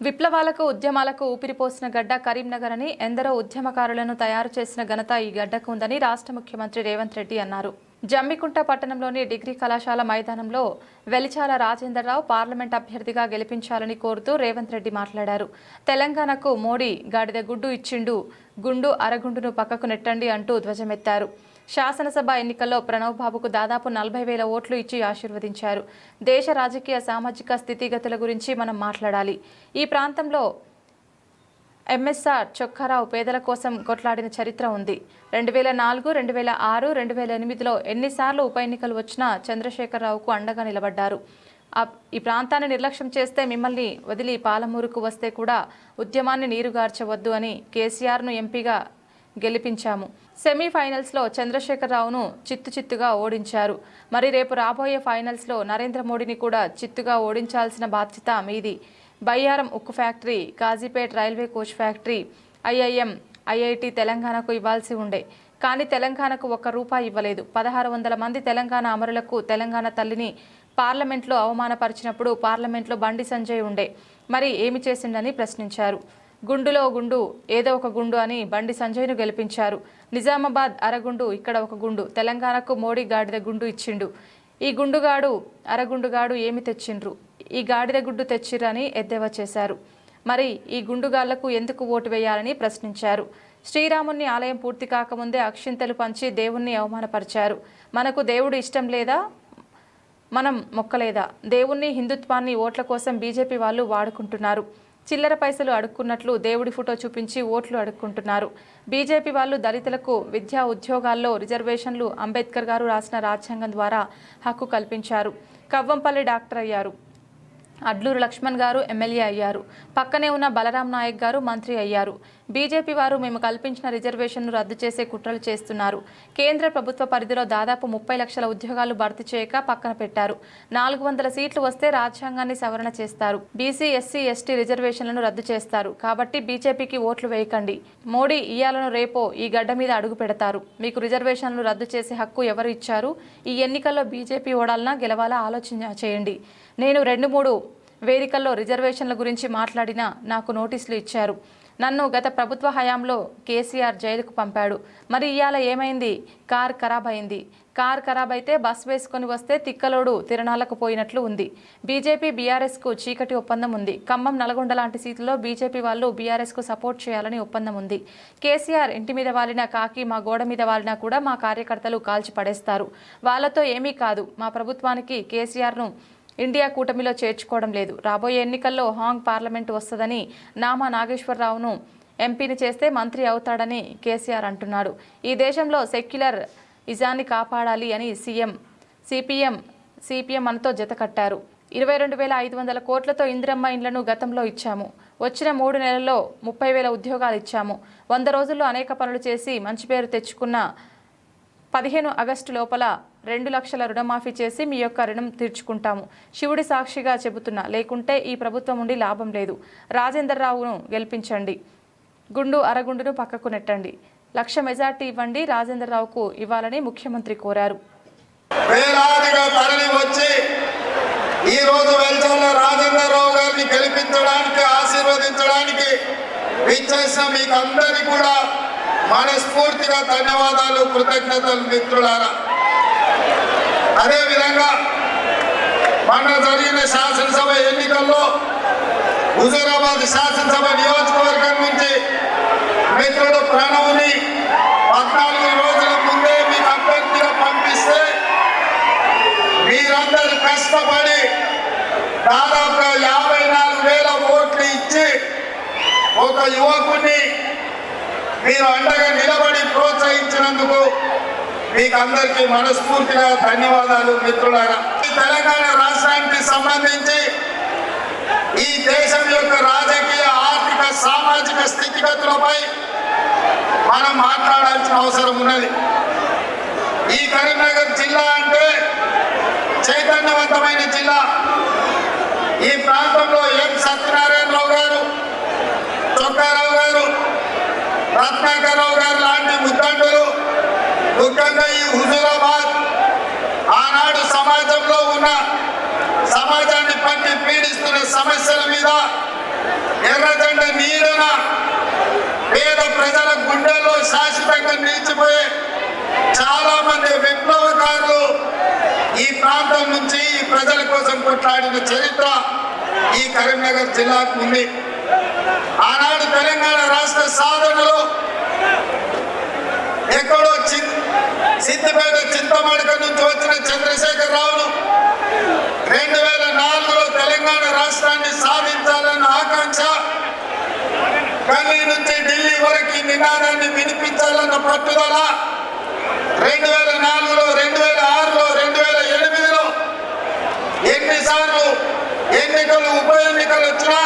విప్లవాలకు ఉద్యమాలకు ఊపిరిపోసిన గడ్డ కరీంనగర్ అని ఎందరో ఉద్యమకారులను తయారు చేసిన ఘనత ఈ గడ్డకు ఉందని రాష్ట్ర ముఖ్యమంత్రి రేవంత్ రెడ్డి అన్నారు. జమ్మికుంట పట్టణంలోని డిగ్రీ కళాశాల మైదానంలో వెలిచాల రాజేందర్రావు పార్లమెంట్ అభ్యర్థిగా గెలిపించాలని కోరుతూ రేవంత్ రెడ్డి మాట్లాడారు. తెలంగాణకు మోడీ గాడిద గుడ్డు ఇచ్చిండు, గుండు అరగుండును పక్కకు నెట్టండి అంటూ ధ్వజమెత్తారు. శాసనసభ ఎన్నికల్లో ప్రణవ్ బాబుకు దాదాపు 40,000 ఓట్లు ఇచ్చి ఆశీర్వదించారు. దేశ రాజకీయ సామాజిక స్థితిగతుల గురించి మనం మాట్లాడాలి. ఈ ప్రాంతంలో ఎంఎస్ఆర్ చొక్కారావు పేదల కోసం కొట్లాడిన చరిత్ర ఉంది. 2004, 2006, 2008లో ఎన్నిసార్లు ఉప ఎన్నికలు వచ్చినా చంద్రశేఖరరావుకు అండగా నిలబడ్డారు. ఈ ప్రాంతాన్ని నిర్లక్ష్యం చేస్తే మిమ్మల్ని వదిలి పాలమూరుకు వస్తే కూడా ఉద్యమాన్ని నీరుగార్చవద్దు అని కేసీఆర్ను ఎంపీగా గెలిపించాము. సెమీఫైనల్స్లో చంద్రశేఖరరావును చిత్తుగా ఓడించారు. మరి రేపు రాబోయే ఫైనల్స్లో నరేంద్ర మోడీని కూడా చిత్తుగా ఓడించాల్సిన బాధ్యత మీది. బయ్యారం ఉక్కు factory, Kazipet railway coach factory, IIM, IIT తెలంగాణకు ఇవ్వాల్సి ఉండే. కానీ తెలంగాణకు ₹1 ఇవ్వలేదు. 1600 మంది తెలంగాణ అమరులకు తెలంగాణ తల్లిని పార్లమెంట్లో అవమానపరిచినప్పుడు పార్లమెంట్లో బండి సంజయ్ ఉండే. మరి ఏమి చేసిండని ప్రశ్నించారు. గుండులో గుండు, ఏదో ఒక గుండు అని బండి సంజయ్ను గెలిపించారు. నిజామాబాద్ అరగుండు, ఇక్కడ ఒక గుండు. తెలంగాణకు మోడీ గాడిద గుండు ఇచ్చిండు. ఈ గుండుగాడు అరగుండుగాడు ఏమి తెచ్చిండ్రు? ఈ గాడిద గుడ్డు తెచ్చిరని ఎద్దేవా చేశారు. మరి ఈ గుండుగాళ్లకు ఎందుకు ఓటు వేయాలని ప్రశ్నించారు. శ్రీరాముని ఆలయం పూర్తి కాకముందే అక్షింతలు పంచి దేవుణ్ణి అవమానపరిచారు. మనకు దేవుడు ఇష్టం లేదా? మనం మొక్కలేదా? దేవుణ్ణి, హిందుత్వాన్ని ఓట్ల కోసం బీజేపీ వాళ్ళు వాడుకుంటున్నారు. చిల్లర పైసలు అడుక్కున్నట్లు దేవుడి ఫోటో చూపించి ఓట్లు అడుక్కుంటున్నారు. బీజేపీ వాళ్ళు దళితులకు విద్యా ఉద్యోగాల్లో రిజర్వేషన్లు అంబేద్కర్ గారు రాసిన రాజ్యాంగం ద్వారా హక్కు కల్పించారు. కవ్వంపల్లి డాక్టర్ అయ్యారు. అడ్లూరు లక్ష్మణ్ గారు ఎమ్మెల్యే అయ్యారు. పక్కనే ఉన్న బలరాం నాయక్ గారు మంత్రి అయ్యారు. బీజేపీ వారు మేము కల్పించిన రిజర్వేషన్ను రద్దు చేసే కుట్రలు చేస్తున్నారు. కేంద్ర ప్రభుత్వ పరిధిలో దాదాపు 30 లక్షల ఉద్యోగాలు భర్తీ చేయక పక్కన పెట్టారు. 400 సీట్లు వస్తే రాజ్యాంగాన్ని సవరణ చేస్తారు. బీసీ, ఎస్సీ, ఎస్టీ రిజర్వేషన్లను రద్దు చేస్తారు. కాబట్టి బీజేపీకి ఓట్లు వేయకండి. మోడీ ఇయ్యాలను రేపో ఈ గడ్డ మీద అడుగు పెడతారు. మీకు రిజర్వేషన్లు రద్దు చేసే హక్కు ఎవరు ఇచ్చారు? ఈ ఎన్నికల్లో బీజేపీ ఓడాలన్నా గెలవాలా ఆలోచన చేయండి. నేను 2-3 వేదికల్లో రిజర్వేషన్ల గురించి మాట్లాడినా నాకు నోటీసులు ఇచ్చారు. నన్ను గత ప్రభుత్వ హయాంలో కేసీఆర్ జైలుకు పంపాడు. మరి ఇవాళ ఏమైంది? కార్ ఖరాబ్ అయింది. కార్ ఖరాబ్ అయితే బస్ వేసుకొని వస్తే తిక్కలోడు తిరణాలకు పోయినట్లు ఉంది. బీజేపీ బీఆర్ఎస్కు చీకటి ఒప్పందం ఉంది. ఖమ్మం, నల్గొండ లాంటి సీట్లలో బీజేపీ వాళ్ళు బీఆర్ఎస్కు సపోర్ట్ చేయాలని ఒప్పందం ఉంది. కేసీఆర్ ఇంటి మీద వాలిన కాకి మా గోడ మీద వాలినా కూడా మా కార్యకర్తలు కాల్చి పడేస్తారు. వాళ్ళతో ఏమీ కాదు. మా ప్రభుత్వానికి కేసీఆర్ను ఇండియా కూటమిలో చేర్చుకోవడం లేదు. రాబోయే ఎన్నికల్లో హాంగ్ పార్లమెంటు వస్తుందని, నామా నాగేశ్వరరావును ఎంపీని చేస్తే మంత్రి అవుతాడని కేసీఆర్ అంటున్నాడు. ఈ దేశంలో సెక్యులర్ ఇజాన్ని కాపాడాలి అని సిపిఎం మనతో జత కట్టారు. 22,500 కోట్లతో ఇందిరమ్మ ఇండ్లను గతంలో ఇచ్చాము. వచ్చిన 3 నెలల్లో 30,000 ఉద్యోగాలు ఇచ్చాము. 100 రోజుల్లో అనేక పనులు చేసి మంచి పేరు తెచ్చుకున్న 15 ఆగస్టు లోపల 2 లక్షల రుణమాఫీ చేసి మీ యొక్క రుణం తీర్చుకుంటాము. శివుడి సాక్షిగా చెబుతున్నా, లేకుంటే ఈ ప్రభుత్వం ఉండి లాభం లేదు. రాజేందర్రావును గెలిపించండి. గుండు అరగుండును పక్కకు నెట్టండి. 1,00,000 మెజార్టీ ఇవ్వండి. రాజేందర్రావుకు ఇవ్వాలని ముఖ్యమంత్రి కోరారు. వేలాదిగా తరలి వచ్చి ఈ రోజు వెల్చాల రాజేందర్రావు గారిని గెలిపించడానికి, ఆశీర్వదించడానికి విచ్చేసిన మీకు అందరికీ కూడా మనస్ఫూర్తిగా ధన్యవాదాలు, కృతజ్ఞతలు మిత్రులారా. అదేవిధంగా మొన్న జరిగిన శాసనసభ ఎన్నికల్లో హుజూరాబాద్ శాసనసభ నియోజకవర్గం నుంచి మిత్రుడు ప్రణవ్ని 14 రోజుల ముందే మీకు అభ్యర్థిగా పంపిస్తే మీరందరూ కష్టపడి దాదాపుగా 54,000 ఓట్లు ఇచ్చి ఒక యువకుని మీరు అండగా నిలబడి ప్రోత్సహించినందుకు మీకు అందరికీ మనస్ఫూర్తిగా ధన్యవాదాలు మిత్రులారా. తెలంగాణ రాష్ట్రానికి సంబంధించి ఈ దేశం యొక్క రాజకీయ, ఆర్థిక, సామాజిక స్థితిగతులపై మనం మాట్లాడాల్సిన అవసరం ఉన్నది. ఈ కరీంనగర్ జిల్లా అంటే చైతన్యవంతమైన జిల్లా. ఈ ప్రాంతంలో ఎం సత్యనారాయణరావు గారు, చొక్కారావు గారు, రత్నాకరరావు గారు లాంటి ముద్దండులు, ముఖ్యంగా ఈ హుజూరాబాద్ ఆనాడు సమాజంలో ఉన్న సమాజాన్ని పట్టి పీడిస్తున్న సమస్యల మీద పేద ప్రజల గుండెల్లో శాశ్వతంగా నిలిచిపోయే చాలా మంది విప్లవకారులు ఈ ప్రాంతం నుంచి ఈ ప్రజల కోసం కొట్లాడిన చరిత్ర ఈ కరీంనగర్ జిల్లాకు ఉంది. ఆనాడు తెలంగాణ రాష్ట్ర సాధనలో ఎక్కడో సిద్దిపేట చింతమడక నుంచి వచ్చిన చంద్రశేఖర్ రావును 2004లో తెలంగాణ రాష్ట్రాన్ని సాధించాలన్న ఆకాంక్ష, ఢిల్లీ నుంచి ఢిల్లీ వరకు ఈ నినాదాన్ని వినిపించాలన్న పట్టుదల 2004లో, 2006లో, 2008లో ఎన్నిసార్లు ఎన్నికలు ఉప ఎన్నికలు వచ్చినా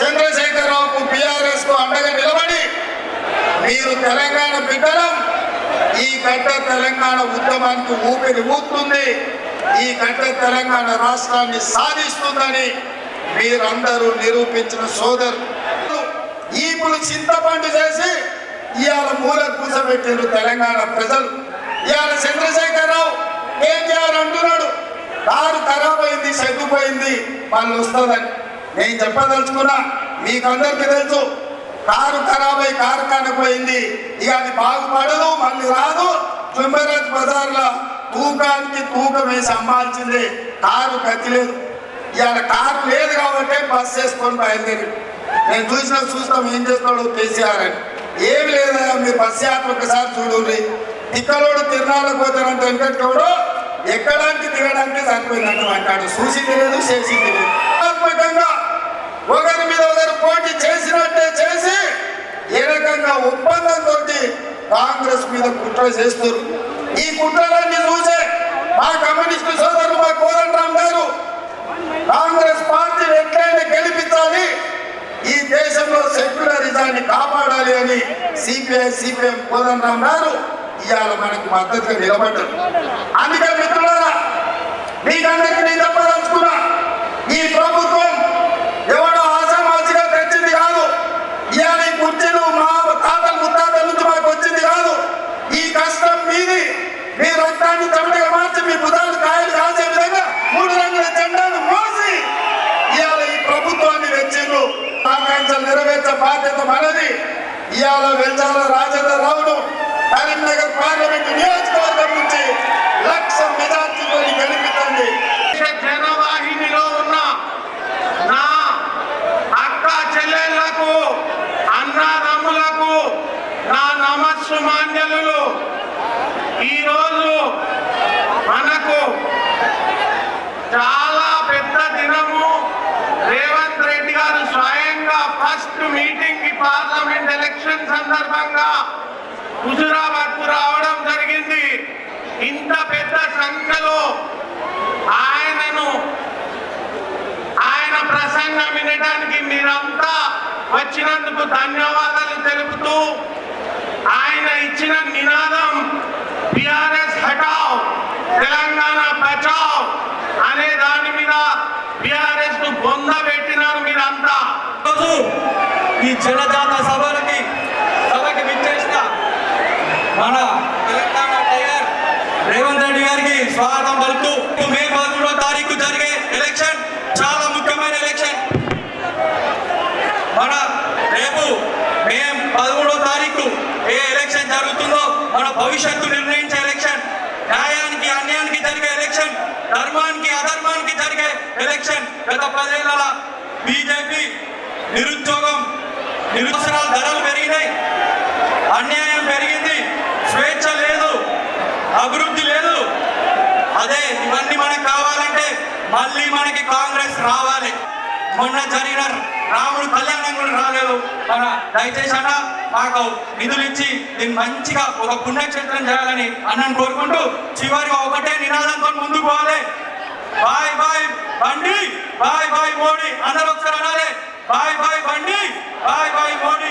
చంద్రశేఖర్ రావుకు బీఆర్ఎస్ కు అండగా నిలబడి మీరు తెలంగాణ బిడ్డలం, ఈ గడ్డ తెలంగాణ ఉద్యమానికి ఊపిరి ఊపుతుంది, ఈ గడ్డ తెలంగాణ రాష్ట్రాన్ని సాధిస్తుందని మీరందరూ నిరూపించిన సోదరు. ఇప్పుడు చింతపండు చేసి ఇవాళ మూల కూర్చోబెట్టారు తెలంగాణ ప్రజలు. ఇవాళ చంద్రశేఖర్ రావు కేటీఆర్ అంటున్నాడు కారు ఖరాబ్ అయింది, చెగ్గుపోయింది, వాళ్ళు వస్తుందని. నేను చెప్పదలుచుకున్నా, మీకందరికీ తెలుసు కారు ఖరాబ్ అయి కారు కానపోయింది, ఇక అది బాగుపడదు, మళ్ళీ రాదు. జుమ్మరాజ్ బజార్లో తూకానికి తూకం వేసి అమ్మాల్సిందే, కారు గతి లేదు. ఇవాళ కారు లేదు కాబట్టి బస్ చేసుకొని బయలుదేరి నేను చూస్తాం ఏం చేస్తాడు కేసీఆర్ అని. ఏమి లేదా, మీరు బస్ యాత్ర ఒకసారి చూడండి. తిక్కలోడు తిరునాళ్ళకు పోతానంటే వెంకటోడు ఎక్కడానికి దిగడానికి సరిపోయిందంట అంటాడు. చూసింది లేదు, చేసింది లేదు. ఆత్మకంగా ఒకరి మీద ఒకరు పోటీ చేసినట్టే చేసి ఏ రకంగా ఒప్పందంతో కాంగ్రెస్ మీద కుట్ర చేస్తారు. ఈ కుట్రలన్నీ చూసే మా కమ్యూనిస్టు సోదరులు, మా కోదండరామ్ గారు కాంగ్రెస్ పార్టీని ఎట్లయినా గెలిపించాలి, ఈ దేశంలో సెక్యులరిజాన్ని కాపాడాలి అని సిపిఎం కోదండరామ్ గారు ఇవాళ మనకు మద్దతుగా నిలబడ్డారు. అందుకే మిత్రులారా, మీకందరికీ నేను చెప్పదలుచుకున్నా, ఈ ప్రభుత్వం ఎవడో ఆశామాసిగా తెచ్చింది కాదు. ఇవాళ ఈ కుర్చీలు మా తాతల ముత్తాతల నుంచి మాకు వచ్చింది కాదు. ఈ కష్టం మీది. మీ రక్తాన్ని చెమటగా మార్చి మీ బుధాలు కాయలు కాసే విధంగా 3 రంగుల జెండాను మోసి ఇవాళ ఈ ప్రభుత్వాన్ని తెచ్చిండ్రు. ఆకాంక్షలు నెరవేర్చే బాధ్యత మనది. ఇవాళ వెల్చాల రాజేంద్ర రావును కరీంనగర్ పార్లమెంట్ నియోజకవర్గం నుంచి 1,00,000 మెజార్టీతో గెలిపించండి. జనవాహినిలో ఉన్న నా అక్క చెల్లెళ్లకు, అన్నదమ్ములకు నా నమస్సుమాంజలు. ఈరోజు మనకు చాలా పెద్ద దినము. రేవంత్ రెడ్డి గారు స్వయంగా ఫస్ట్ మీటింగ్ కి పార్లమెంట్ ఎలక్షన్ సందర్భంగా హుజురాబాద్ కు రావడం జరిగింది. ఇంత పెద్ద సంఖ్యలో ఆయన ప్రసంగం వినడానికి మీరంతా వచ్చినందుకు ధన్యవాదాలు తెలుపుతూ, ఆయన ఇచ్చిన నినాదం బీఆర్ఎస్ హటావ్ తెలంగాణ బచావ్ అనే దాని మీద బీఆర్ఎస్ ను పొందబెట్టినారు మీరంతా. ఈ జనజాత సభకి విచ్చేసిన మన తెలంగాణ టైగర్ రేవంత్ రెడ్డి గారికి స్వాగతం పలుకుతూ, మే 13వ తారీఖు జరిగే ఎలక్షన్ చాలా ముఖ్యమైన ఎలక్షన్. మన రేపు మే 13వ తారీఖు ఏ ఎలక్షన్ జరుగుతుందో మన భవిష్యత్తు నిర్ణయించే ఎలక్షన్. న్యాయానికి అన్యాయానికి జరిగే ఎలక్షన్, ధర్మానికి అధర్మానికి జరిగే ఎలక్షన్. గత 10 ఏళ్ల బీజేపీ నిరుద్యోగాలు ధరలు పెరిగినాయి, అన్యాయం పెరిగింది, స్వేచ్ఛ లేదు, అభివృద్ధి లేదు. అదే ఇవన్నీ మనకు కావాలంటే మళ్ళీ మనకి కాంగ్రెస్ రావాలి. మొన్న జరిగిన రాముడు కళ్యాణం కూడా రాలేదు. మన దయచేసి అన్న మాకు నిధులు ఇచ్చి దీన్ని మంచిగా ఒక పుణ్యక్షేత్రం చేయాలని అన్నను కోరుకుంటూ చివరిగా ఒకటే నినాదంతో ముందుకు పోవాలి. బాయ్ బాయ్ బండి, బాయ్ బాయ్ మోడీ. అందరూ ఒకసారి అనాలి, బాయ్ బాయ్ బండి, బాయ్ బాయ్ మోడీ.